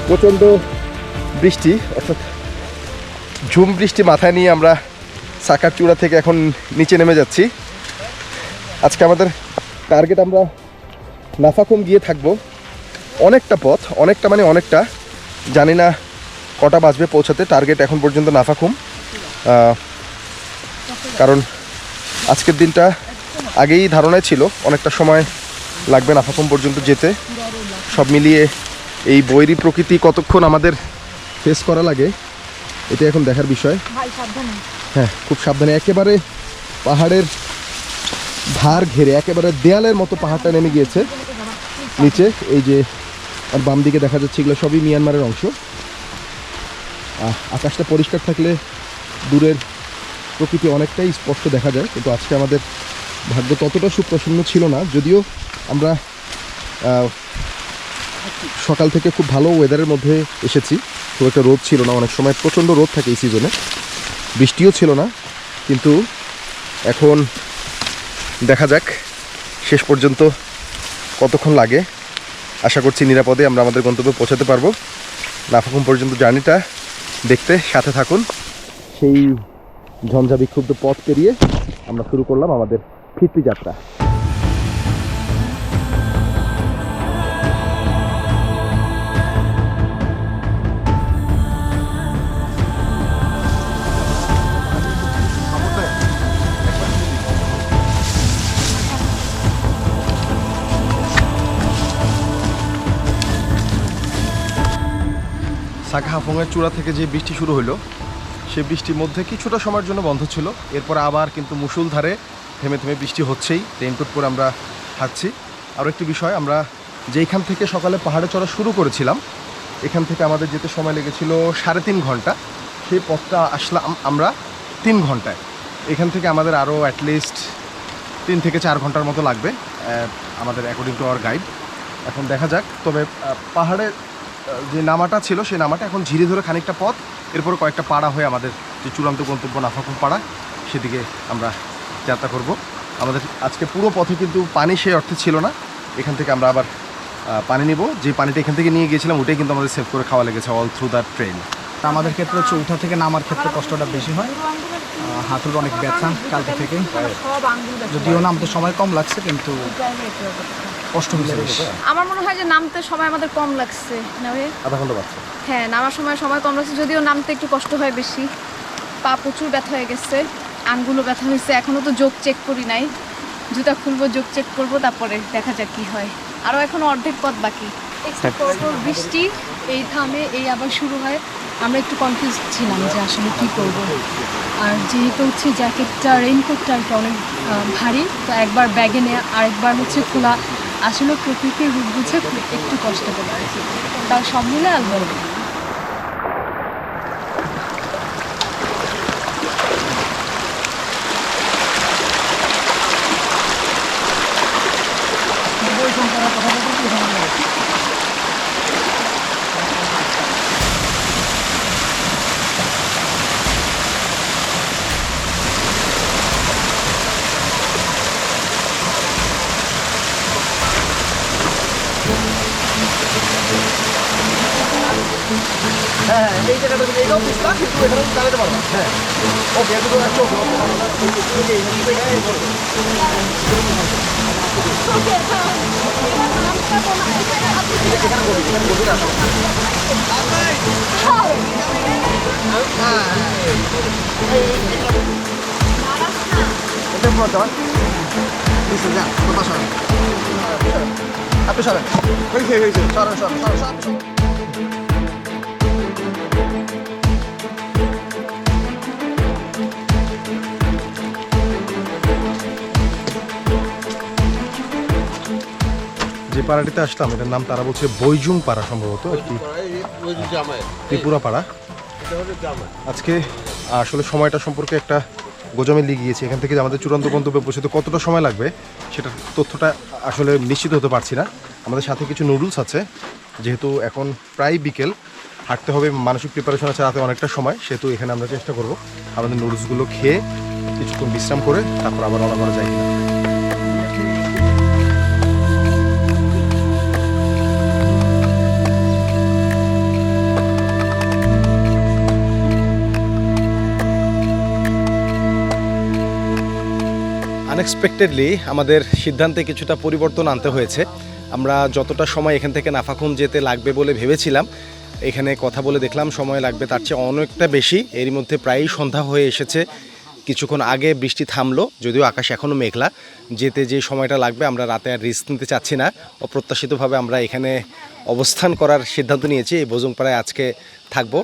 প্রচণ্ড বৃষ্টি, অর্থাৎ ঝুম বৃষ্টি মাথায় নিয়ে আমরা সাকার চূড়া থেকে এখন নিচে নেমে যাচ্ছি। আজকে আমাদের টার্গেট, আমরা নাফাখুম গিয়ে থাকবো অনেকটা পথ, অনেকটা মানে অনেকটা, জানি না কটা বাজবে পৌঁছাতে। টার্গেট এখন পর্যন্ত নাফাখুম, কারণ আজকের দিনটা আগেই ধারণায় ছিল অনেকটা সময় লাগবে নাফাখুম পর্যন্ত যেতে। সব মিলিয়ে এই বৈরী প্রকৃতি কতক্ষণ আমাদের ফেস করা লাগে এটা এখন দেখার বিষয়। হ্যাঁ, খুব সাবধানে। একেবারে পাহাড়ের ধার ঘেরে একেবারে দেয়ালের মতো পাহাড়টা নেমে গিয়েছে নিচে। এই যে আর বাম দিকে দেখা যাচ্ছে, এগুলো সবই মিয়ানমারের অংশ। আকাশটা পরিষ্কার থাকলে দূরের প্রকৃতি অনেকটাই স্পষ্ট দেখা যায়, কিন্তু আজকে আমাদের ভাগ্য ততটা সুপ্রসন্ন ছিল না। যদিও আমরা সকাল থেকে খুব ভালো ওয়েদারের মধ্যে এসেছি, খুব একটা রোদ ছিল না। অনেক সময় প্রচণ্ড রোদ থাকে এই সিজনে, বৃষ্টিও ছিল না। কিন্তু এখন দেখা যাক শেষ পর্যন্ত কতক্ষণ লাগে। আশা করছি নিরাপদে আমরা আমাদের গন্তব্যে পৌঁছাতে পারবো। নাফাখুম পর্যন্ত জার্নিটা দেখতে সাথে থাকুন। সেই ঝঞ্ঝা বিক্ষুব্ধ পথ পেরিয়ে আমরা শুরু করলাম আমাদের ফিরতি যাত্রা। সাকা হাফংয়ের চূড়া থেকে যে বৃষ্টি শুরু হলো, সেই বৃষ্টির মধ্যে কিছুটা সময়ের জন্য বন্ধ ছিল। এরপর আবার কিন্তু মুষলধারে থেমে থেমে বৃষ্টি হচ্ছেই। রেইনকোট পরে আমরা হাঁটছি। আরও একটি বিষয়, আমরা যেইখান থেকে সকালে পাহাড়ে চড়া শুরু করেছিলাম, এখান থেকে আমাদের যেতে সময় লেগেছিল 3.5 ঘন্টা। সেই পথটা আসলাম আমরা 3 ঘন্টায়। এখান থেকে আমাদের আরও অ্যাটলিস্ট 3 থেকে 4 ঘন্টার মতো লাগবে আমাদের অ্যাকর্ডিং টু আওয়ার গাইড। এখন দেখা যাক। তবে পাহাড়ের যে নামাটা ছিল, সেই নামাটা এখন ধীরে ধরে খানিকটা পথ, এরপর কয়েকটা পাড়া হয়ে আমাদের যে চূড়ান্ত গন্তব্য নাফাখুম পাড়া, সেদিকে আমরা যাত্রা করব। আমাদের আজকে পুরো পথে কিন্তু পানি সেই অর্থে ছিল না। এখান থেকে আমরা আবার পানি নিব। যে পানিটা এখান থেকে নিয়ে গিয়েছিলাম ওটাই কিন্তু আমাদের সেভ করে খাওয়া লেগেছে অল থ্রু দ্য ট্রেন। আমাদের ক্ষেত্রে হচ্ছে উঠা থেকে নামার ক্ষেত্রে কষ্টটা বেশি হয়। হাঁটুর অনেক ব্যথা কালকে থেকে, যদিও নামতে সময় কম লাগছে, কিন্তু কষ্ট হয়েছে বেশি। আমার মনে হয় যে নামতে সময় আমাদের কম লাগছে না ভাই? আধা ঘন্টা বাড়ছে। হ্যাঁ, নামার সময় কম লাগছে, যদিও নামতে একটু কষ্ট হয় বেশি। পা প্রচুর ব্যথা হয়ে গেছে, আঙ্গুলও ব্যথা হয়েছে। এখনও তো যোগ চেক করি নাই, জুতা খুলবো, যোগ চেক করবো, তারপরে দেখা যাক কী হয়। আরও এখনও অর্ধেক পথ বাকি। বৃষ্টি এই থামে, এই আবার শুরু হয়। আমরা একটু কনফিউজ ছিলাম যে আসলে কী করব। আর যেহেতু হচ্ছে জ্যাকেটটা, রেইনকোটটা আর কি অনেক ভারী, তো একবার ব্যাগে নেওয়া, আরেকবার হচ্ছে খোলা। আসলে প্রকৃতির রূপ বুঝে একটু কষ্ট করে আর কি। তার সব মিলে আলহামদুলিল্লাহ। হ্যাঁ, এই জায়গাটা এই অফিসটা কিন্তু এখানে চালাতে পারবো। হ্যাঁ, ওকে, এত দূর আসছে। আপনি সরেন, হয়েছে সরেন সরেন সরেন সরেন। যে পাড়াটিতে আসলাম, এটার নাম তারা বলছে বৈজুং পাড়া, সম্ভবত একটি ত্রিপুরা পাড়া। আজকে আসলে সময়টা সম্পর্কে একটা গোজামে লিয়ে গিয়েছি। এখান থেকে আমাদের চূড়ান্ত গন্তব্যে পৌঁছতে কতটা সময় লাগবে সেটার তথ্যটা আসলে নিশ্চিত হতে পারছি না। আমাদের সাথে কিছু নুডলস আছে, যেহেতু এখন প্রায় বিকেল, হাঁটতে হবে, মানসিক প্রিপারেশন আছে রাতে অনেকটা সময়, সেহেতু এখানে আমরা চেষ্টা করব আমাদের নুডলসগুলো খেয়ে কিছুক্ষণ বিশ্রাম করে তারপর আবার রওনা করা যায় কিনা। আনএক্সপেক্টেডলি আমাদের সিদ্ধান্তে কিছুটা পরিবর্তন আনতে হয়েছে। আমরা যতটা সময় এখান থেকে নাফাখুম যেতে লাগবে বলে ভেবেছিলাম, এখানে কথা বলে দেখলাম সময় লাগবে তার চেয়ে অনেকটা বেশি। এরই মধ্যে প্রায়ই সন্ধ্যা হয়ে এসেছে। কিছুক্ষণ আগে বৃষ্টি থামলো, যদিও আকাশ এখনও মেঘলা। যেতে যে সময়টা লাগবে আমরা রাতে আর রিস্ক নিতে চাচ্ছি না। অপ্রত্যাশিতভাবে আমরা এখানে অবস্থান করার সিদ্ধান্ত নিয়েছি। এই বজুংপাড়ায় আজকে থাকবো।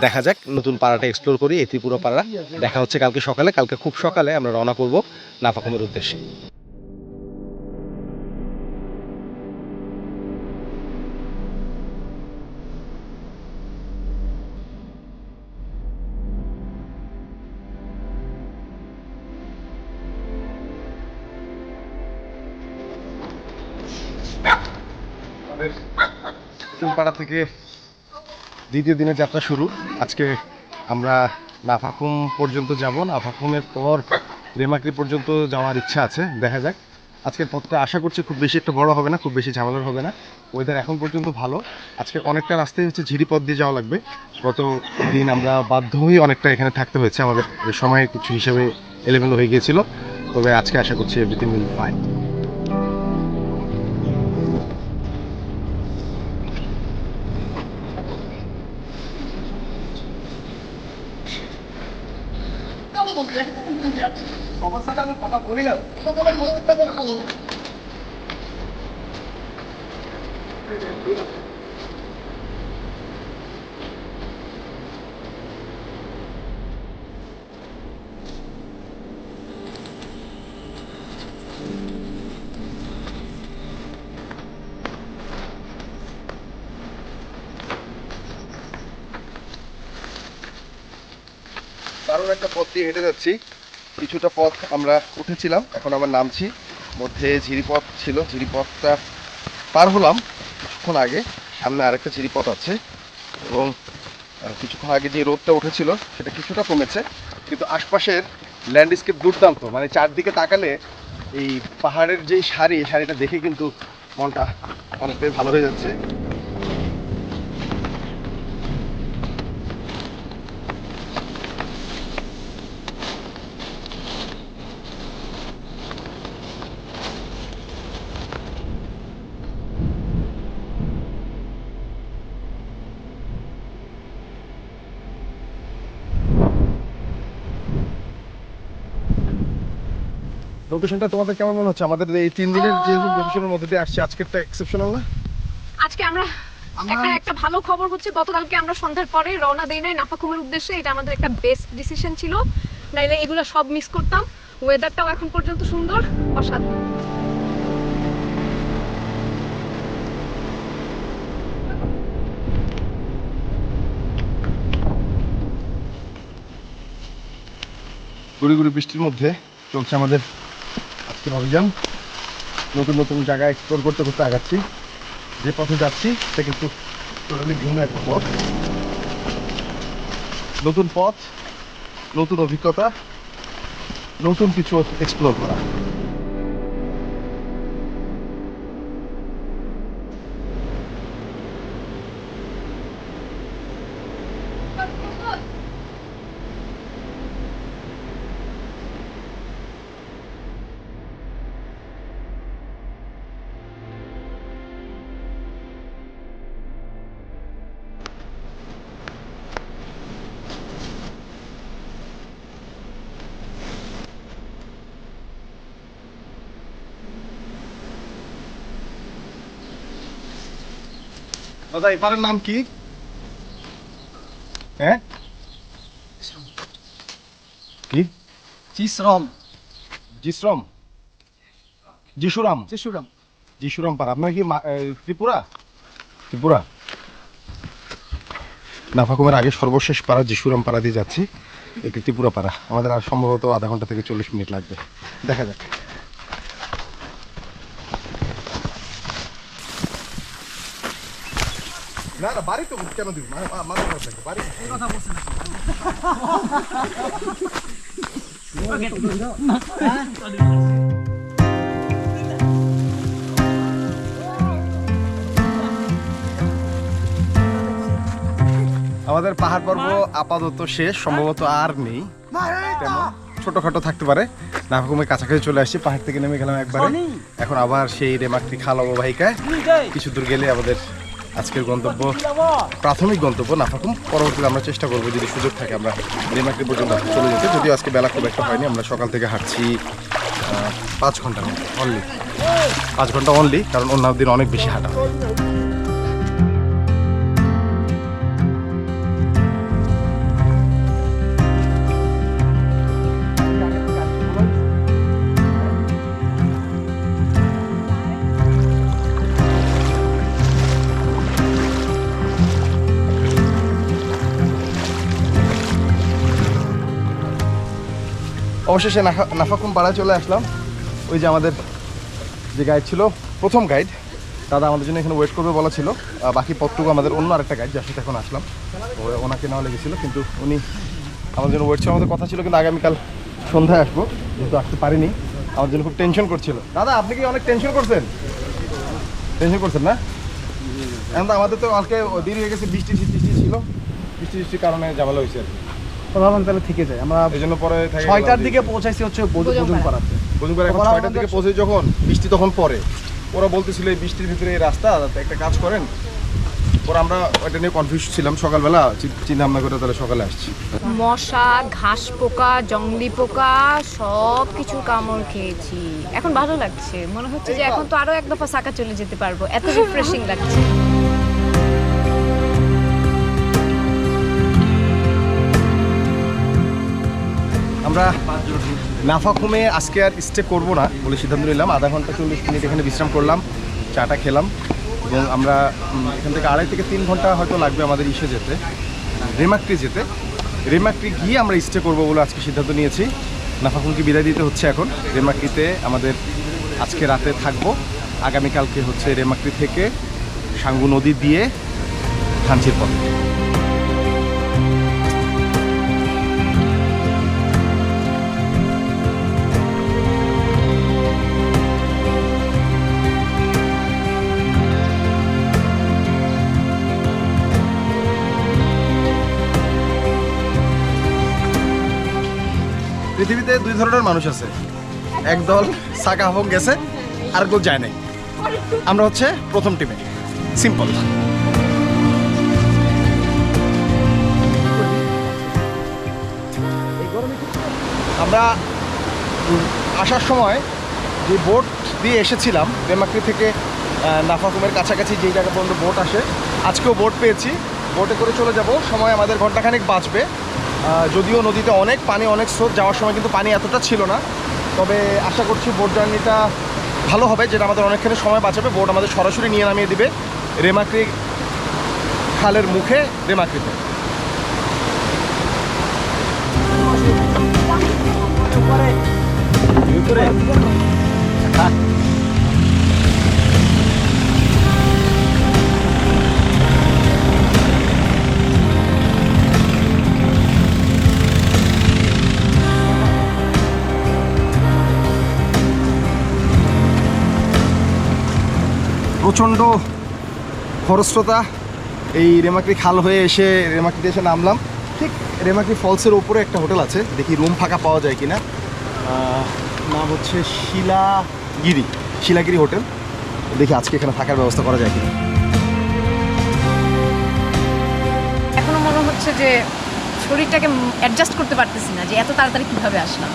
দেখা যাক, নতুন পাড়াটা এক্সপ্লোর করি, এই ত্রিপুরা পাড়া। দেখা হচ্ছে কালকে সকালে। কালকে খুব সকালে আমরা রওনা করব নাফাখুমের উদ্দেশ্যে। পাড়া থেকে দ্বিতীয় দিনের যাত্রা শুরু। আজকে আমরা নাফাখুম পর্যন্ত যাব। নাফাখুমের পর রেমাক্রি পর্যন্ত যাওয়ার ইচ্ছা আছে। দেখা যাক। আজকের পথটা আশা করছি খুব বেশি একটা বড় হবে না, খুব বেশি ঝামেলার হবে না। ওয়েদার এখন পর্যন্ত ভালো। আজকে অনেকটা রাস্তায় হচ্ছে ঝিরি পথ দিয়ে যাওয়া লাগবে। গত দিন আমরা বাধ্য হয়ে অনেকটা এখানে থাকতে হয়েছে, আমাদের সময় কিছু হিসেবে এলোমেলো হয়ে গিয়েছিল। তবে আজকে আশা করছি এভরিথিং উইল বি ফাইন। দারুণ একটা পথ দিয়ে হেঁটে যাচ্ছি। কিছুটা পথ আমরা উঠেছিলাম, এখন আবার নামছি। মধ্যে ঝিরিপথ ছিল, ঝিরিপথটা পার হলাম কিছুক্ষণ আগে। সামনে আরেকটা ঝিরিপথ আছে এবং কিছুক্ষণ আগে যে রোদটা উঠেছিল সেটা কিছুটা কমেছে, কিন্তু আশপাশের ল্যান্ডস্কেপ দুর্দান্ত। মানে চারদিকে তাকালে এই পাহাড়ের যেই শাড়িটা দেখে কিন্তু মনটা অনেকটাই ভালো হয়ে যাচ্ছে। লোকেশনটা তোমাদের কেমন মনে হচ্ছে? আমাদের এই 3 দিনের যে লোকেশনের মধ্যে দিয়ে আসছে, আজকেরটা এক্সেপশনাল না? আজকে আমরা একটা ভালো খবর হচ্ছে, গতকালকে আমরা সন্ধ্যার পরে রওনা দেই নাই নাফাখুমের উদ্দেশ্যে। এটা আমাদের একটা বেস্ট ডিসিশন ছিল, নাইলে এগুলো সব মিস করতাম। ওয়েদারটাও এখন পর্যন্ত সুন্দর, অসাধারণ। গুড়ি গুড়ি বৃষ্টির মধ্যে চলছে আমাদের আজকের অভিযান। নতুন নতুন জায়গা এক্সপ্লোর করতে করতে আগাচ্ছি। যে পথে যাচ্ছি সেটা কিন্তু টোটালি ভিন্ন একটা পথ। নতুন পথ, নতুন অভিজ্ঞতা, নতুন কিছু এক্সপ্লোর করা। দাদা, এই পাড়ার নাম কি? হ্যাঁ, কি? চিশ্রম। জিশ্রম, যিশুরাম, চিশুরাম। যিশুরাম পাড়া। আপনার কি ত্রিপুরা? ত্রিপুরা। নাফাখুমের আগে সর্বশেষ পাড়া যিশুরাম পাড়া দিয়ে যাচ্ছি। একটি ত্রিপুরা পাড়া। আমাদের আর সম্ভবত আধা ঘন্টা থেকে 40 মিনিট লাগবে। দেখা যাক। না না, বাড়ি তো কেন দিব? মাথা খারাপ লাগে, বাড়ি কথা বলছেন আমাদের পাহাড় পর্ব আপাতত শেষ, সম্ভবত আর নেই তেমন। ছোটোখাটো থাকতে পারে। নাফাকুমের কাছাকাছি চলে আসছি, পাহাড় থেকে নেমে গেলাম একবারে। এখন আবার সেই রেমাক্রি খাল অববাহিকায় কিছু দূর গেলে আমাদের আজকের গন্তব্য, প্রাথমিক গন্তব্য নাফাকুম। পরবর্তীতে আমরা চেষ্টা করবো যদি সুযোগ থাকে আমরা রেমাক্রি পর্যন্ত চলে যেতে, যদিও আজকে বেলা খুব একটা হয়নি। আমরা সকাল থেকে হাঁটছি 5 ঘন্টা অনলি, 5 ঘন্টা অনলি, কারণ অন্য দিন অনেক বেশি হাঁটা। অবশেষে নাফাকুম পাড়ায় চলে আসলাম। ওই যে আমাদের যে গাইড ছিল, প্রথম গাইড, দাদা আমাদের জন্য এখানে ওয়েট করবে বলা ছিল। বাকি পথটুকু আমাদের অন্য আরেকটা গাইড, যার সাথে এখন আসলাম, ওনাকে নেওয়া লেগেছিলো, কিন্তু উনি আমাদের জন্য ওয়েট ছিল। আমাদের কথা ছিল কিন্তু আগামীকাল সন্ধ্যায় আসবো, যেহেতু আসতে পারিনি। আমার জন্য খুব টেনশন করছিল। দাদা আপনি কি অনেক টেনশন করছেন? টেনশন করছেন না? এখন তো আমাদের তো আজকে দেরি হয়ে গেছে, বৃষ্টি ছিল, বৃষ্টির কারণে ঝামেলা হয়েছে আর কি। তো ভাবলাম তাহলে থেকে যায়। আমরা এই জন্য পরে 6টার দিকে পৌঁছাইছি হচ্ছে বোজন করাতে। এখন 6টার দিকে পৌঁছে যখন বৃষ্টি তখন পরে, ওরা বলতেছিল এই বৃষ্টির ভিতরে এই রাস্তা, একটা কাজ করেন। ওরা আমরা ওইটা নিয়ে কনফিউজ ছিলাম, সকালবেলা চিন্তা ভাবনা করে তাহলে সকালে আসছি। মশা, ঘাস পোকা, জংলি পোকা সব কিছু কামড় খেয়েছি। এখন ভালো লাগছে, মনে হচ্ছে যে এখন তো আরো এক দফা সাকা চলে যেতে পারবো, এত রিফ্রেশিং লাগছে। আমরা নাফাকুমে আজকে আর স্টে করবো না বলে সিদ্ধান্ত নিলাম। আধা ঘন্টা 40 মিনিট এখানে বিশ্রাম করলাম, চাটা খেলাম, এবং আমরা এখান থেকে 2.5 থেকে 3 ঘন্টা হয়তো লাগবে আমাদের যেতে, রেমাক্রি যেতে। রেমাক্রি গিয়ে আমরা স্টে করবো বলে আজকে সিদ্ধান্ত নিয়েছি। নাফাকুমকে বিদায় দিতে হচ্ছে এখন। রেমাক্রিতে আমাদের আজকে রাতে থাকবো, আগামীকালকে হচ্ছে রেমাক্রি থেকে সাঙ্গু নদী দিয়ে থানচির পথে। পৃথিবীতে 2 ধরনের মানুষ আছে, একদল সাকা হক গেছে, আর কেউ যায় নাই। আমরা হচ্ছে প্রথম টিমে, সিম্পল। আমরা আসার সময় যে বোট দিয়ে এসেছিলাম রেমাক্রি থেকে নাফাকুমের কাছাকাছি, যেই জায়গা পর্যন্ত বোট আসে, আজকেও বোট পেয়েছি। বোটে করে চলে যাব, সময় আমাদের ঘন্টাখানেক বাঁচবে। যদিও নদীতে অনেক পানি, অনেক স্রোত, যাওয়ার সময় কিন্তু পানি এতটা ছিল না। তবে আশা করছি বোট জার্নিটা ভালো হবে, যেটা আমাদের অনেকখানি সময় বাঁচাবে। বোট আমাদের সরাসরি নিয়ে নামিয়ে দিবে রেমাক্রি খালের মুখে, রেমাক্রিতে। প্রচণ্ড খরস্রোতা, এই রেমাক্রি খাল হয়ে এসে রেমাক্রিতে এসে নামলাম। ঠিক রেমাক্রি ফলসের উপরে একটা হোটেল আছে, দেখি রুম ফাঁকা পাওয়া যায় কিনা। নাম হচ্ছে শিলাগিরি হোটেল। দেখি আজকে এখানে থাকার ব্যবস্থা করা যায় কিনা। এখনো মনে হচ্ছে যে শরীরটাকে অ্যাডজাস্ট করতে পারতেছি না যে এত তাড়াতাড়ি কিভাবে আসলাম।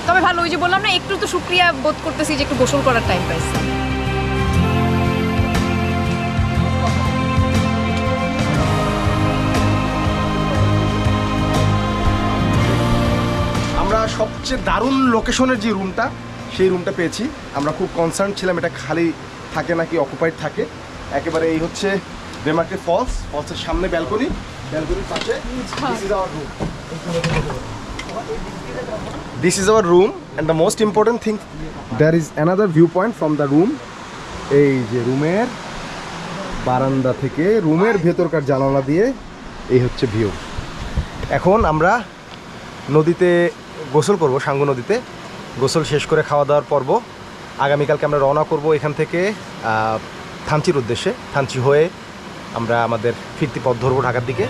তবে ভালো, ওই যে বললাম না, একটু তো শুকরিয়া বোধ করতেছি যে একটু গোসল করার টাইম পাইছি। আমরা সবচেয়ে দারুণ লোকেশনের যে রুমটা, সেই রুমটা পেয়েছি। আমরা খুব কনসার্ন ছিলাম এটা খালি থাকে নাকি অকুপাইড থাকে। একেবারে এই হচ্ছে রেমাক্রি ফলসের সামনে ব্যালকনির পাশে this is our room. And the most important thing, there is another view point from the room. এই যে রুমের বারান্দা থেকে রুমের ভেতরকার জানালা দিয়ে এই হচ্ছে ভিউ। এখন আমরা নদীতে গোসল করব, সাঙ্গু নদীতে গোসল শেষ করে খাওয়া দাওয়ার পর্ব। আগামীকালকে আমরা রওনা করব এখান থেকে থানচির উদ্দেশ্যে। থানচি হয়ে আমরা আমাদের ফিরতি পথ ধরবো ঢাকার দিকে।